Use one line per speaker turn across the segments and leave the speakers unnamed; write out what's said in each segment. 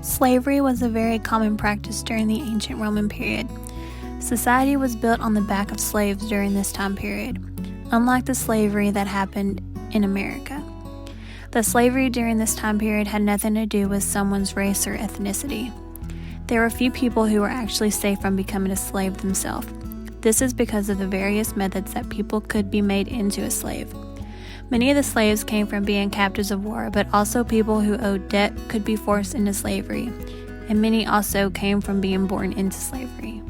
Slavery was a very common practice during the ancient Roman period. Society was built on the back of slaves during this time period, unlike the slavery that happened in America. The slavery during this time period had nothing to do with someone's race or ethnicity. There were few people who were actually safe from becoming a slave themselves. This is because of the various methods that people could be made into a slave. Many of the slaves came from being captives of war, but also people who owed debt could be forced into slavery, and many also came from being born into slavery.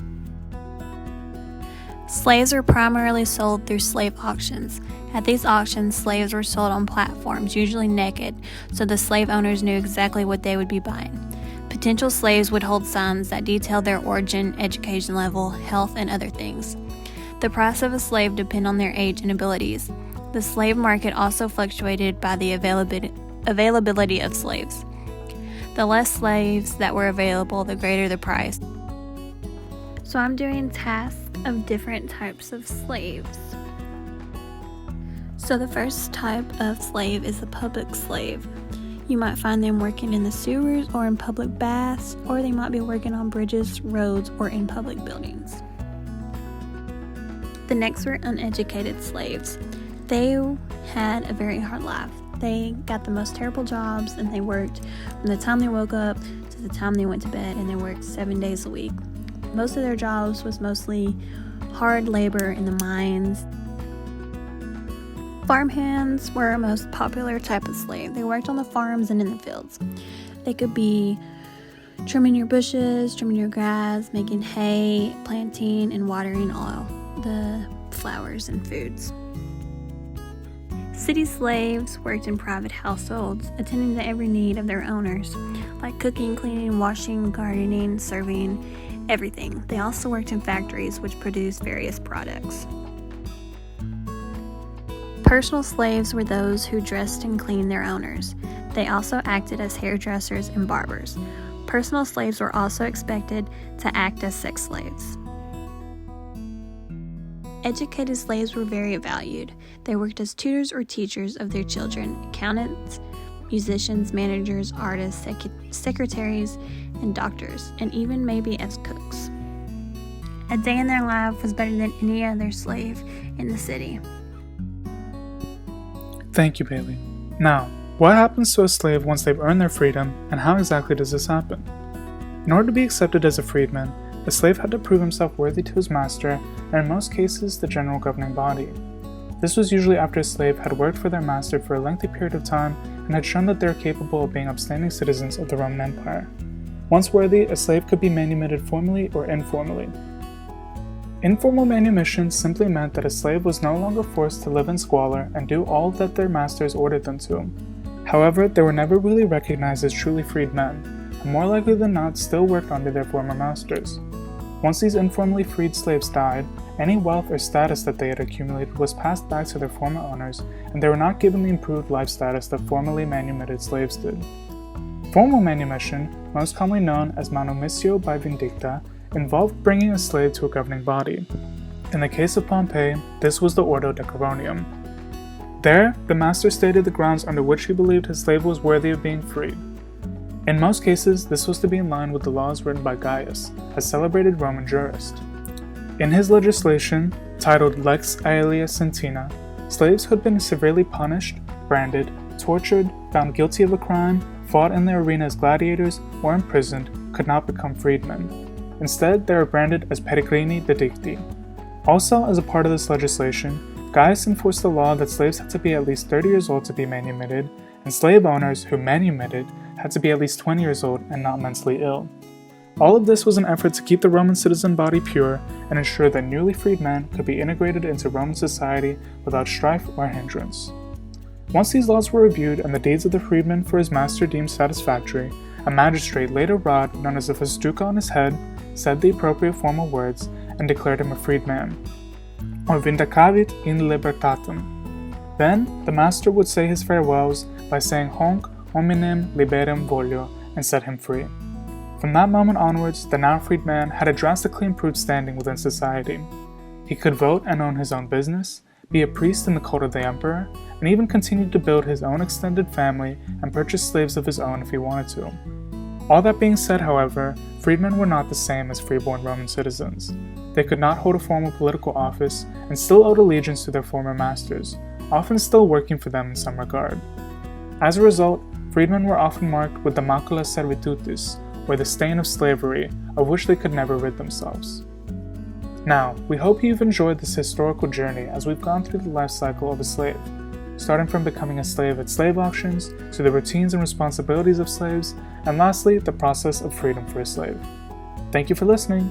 Slaves were primarily sold through slave auctions. At these auctions, slaves were sold on platforms, usually naked, so the slave owners knew exactly what they would be buying. Potential slaves would hold signs that detailed their origin, education level, health, and other things. The price of a slave depended on their age and abilities. The slave market also fluctuated by the availability of slaves. The less slaves that were available, the greater the price. So I'm doing tasks of different types of slaves. So the first type of slave is a public slave. You might find them working in the sewers or in public baths, or they might be working on bridges, roads, or in public buildings. The next were uneducated slaves. They had a very hard life. They got the most terrible jobs, and they worked from the time they woke up to the time they went to bed, and they worked 7 days a week. Most of their jobs was mostly hard labor in the mines. Farmhands were a most popular type of slave. They worked on the farms and in the fields. They could be trimming your bushes, trimming your grass, making hay, planting, and watering all the flowers and foods. City slaves worked in private households, attending to every need of their owners, like cooking, cleaning, washing, gardening, serving, everything. They also worked in factories which produced various products. Personal slaves were those who dressed and cleaned their owners. They also acted as hairdressers and barbers. Personal slaves were also expected to act as sex slaves. Educated slaves were very valued. They worked as tutors or teachers of their children, accountants, musicians, managers, artists, secretaries, and doctors, and even maybe as cooks. A day in their life was better than any other slave in the city.
Thank you, Bailey. Now, what happens to a slave once they've earned their freedom, and how exactly does this happen? In order to be accepted as a freedman, a slave had to prove himself worthy to his master, and in most cases, the general governing body. This was usually after a slave had worked for their master for a lengthy period of time and had shown that they were capable of being upstanding citizens of the Roman Empire. Once worthy, a slave could be manumitted formally or informally. Informal manumission simply meant that a slave was no longer forced to live in squalor and do all that their masters ordered them to. However, they were never really recognized as truly freed men, and more likely than not still worked under their former masters. Once these informally freed slaves died, any wealth or status that they had accumulated was passed back to their former owners, and they were not given the improved life status that formerly manumitted slaves did. Formal manumission, most commonly known as manumissio by vindicta, involved bringing a slave to a governing body. In the case of Pompeii, this was the Ordo Decorationum. There, the master stated the grounds under which he believed his slave was worthy of being freed. In most cases, this was to be in line with the laws written by Gaius, a celebrated Roman jurist. In his legislation, titled Lex Aelia Sentina, slaves who had been severely punished, branded, tortured, found guilty of a crime, fought in the arena as gladiators, or imprisoned could not become freedmen. Instead, they were branded as peregrini dedicti. Also, as a part of this legislation, Gaius enforced the law that slaves had to be at least 30 years old to be manumitted, and slave owners who manumitted had to be at least 20 years old and not mentally ill. All of this was an effort to keep the Roman citizen body pure and ensure that newly freed men could be integrated into Roman society without strife or hindrance. Once these laws were reviewed and the deeds of the freedman for his master deemed satisfactory, a magistrate laid a rod known as a festuca on his head, said the appropriate formal words, and declared him a freed man, or vindicavit in libertatem. Then, the master would say his farewells by saying Honc hominem liberem voglio and set him free. From that moment onwards, the now freed man had a drastically improved standing within society. He could vote and own his own business, be a priest in the cult of the emperor, and even continue to build his own extended family and purchase slaves of his own if he wanted to. All that being said, however, freedmen were not the same as freeborn Roman citizens. They could not hold a formal political office and still owed allegiance to their former masters, often still working for them in some regard. As a result, freedmen were often marked with the macula servitutis, or the stain of slavery, of which they could never rid themselves. Now, we hope you've enjoyed this historical journey as we've gone through the life cycle of a slave, starting from becoming a slave at slave auctions, to the routines and responsibilities of slaves, and lastly, the process of freedom for a slave. Thank you for listening!